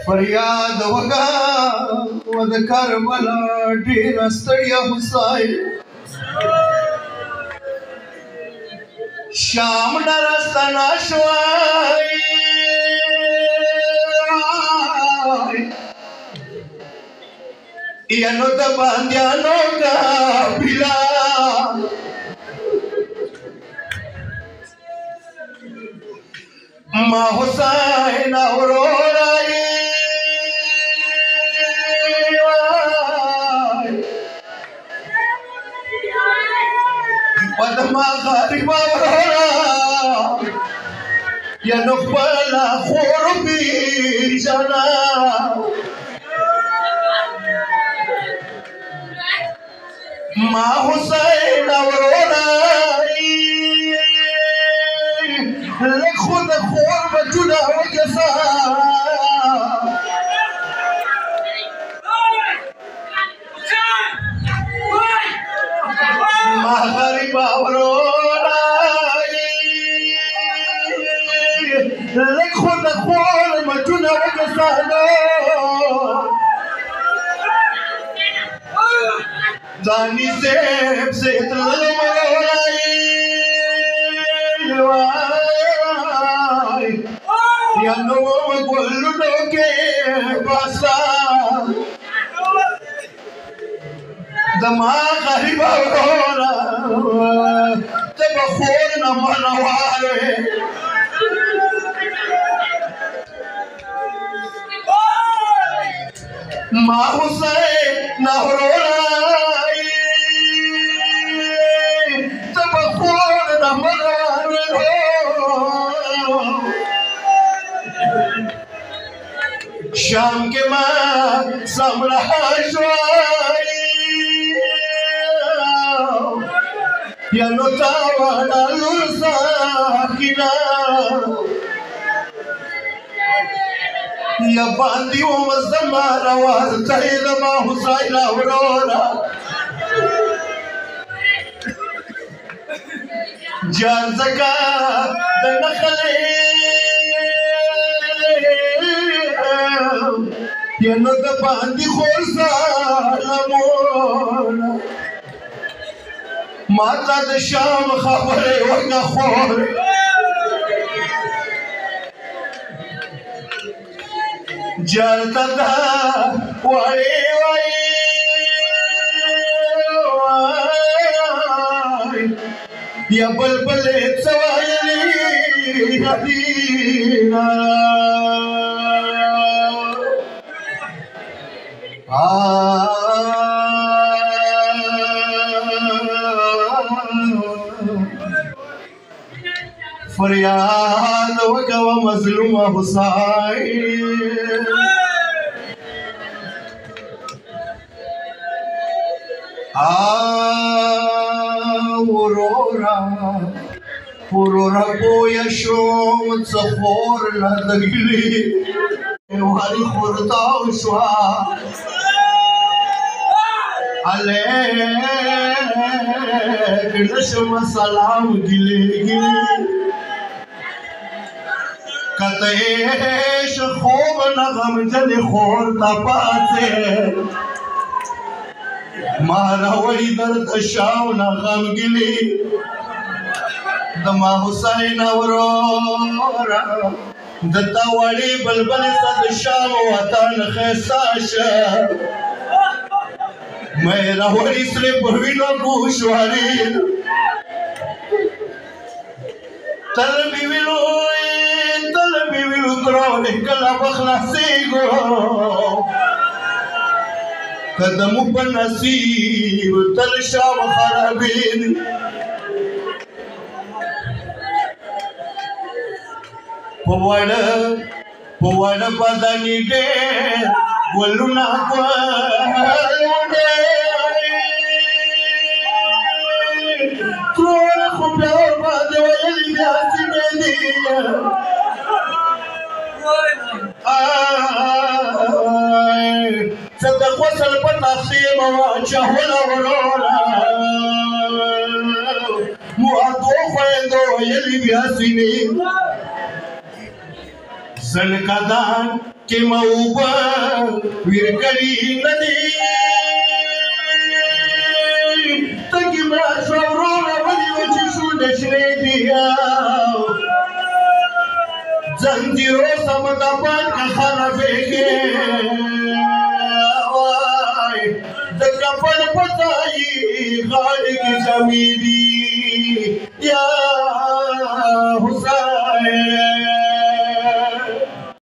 फरियाद वगा वद करबला ढेर स्तड़िया हुसाई शाम नरस्तना शवाई यनो द बांध्यानो का बिला मा हुसैन औरोराई पदमा गरीबा या नुकबला खुरबी जना मा हुसैन औरोराई खुद खोर बचुना हो जैसा माहरी बावरोराई खुद खोर बचुना हो जैसा दानी से या नो गोलू के पासा दमा गरीबा होरा तब खोर न मनवारे मा हुसैन न होराई तब खोर न मनवारे शाम के मां समराशवाई या नोतावाना लुसाकिना या बांदियो मज़मारा वारताई मा हुसैन औरोरा जान सका दनखले या नो द बांदी खोसा लमोना माता द शाम खबरे वगा खोर जलता था वाले वाले या बलबले सवाली हदीना फरियाद वगा मजलूम Hussain Aurora boya shom tsafur la dagli wari khurta shwa ale kidasham salam gilegi katayesh khob nagam jane khor ta paate mara wali dard shaw nagam gili दमा हुसैन औरोरा दत्ता वाली बलबल सद शाम वतन खैसाश मेरा वली सिर्फ विनो गुशवारी तलबी विलो करो कला बखलासी गो कदम पर नसीब तल शाम खराबीन Pawad padani de goluna kwalde Trola khubla bade wali biasi mediya ay صدق وصل بتخيم وجهل ورولا مؤدو فيندو يلي بياسيني زنكدان كموبا ويركري ندي تجي ما شورونا ولي وجشو دشريديا زنجيرو سمدبان كخربيكي دكفن بطاي خالق جميلي يا حسين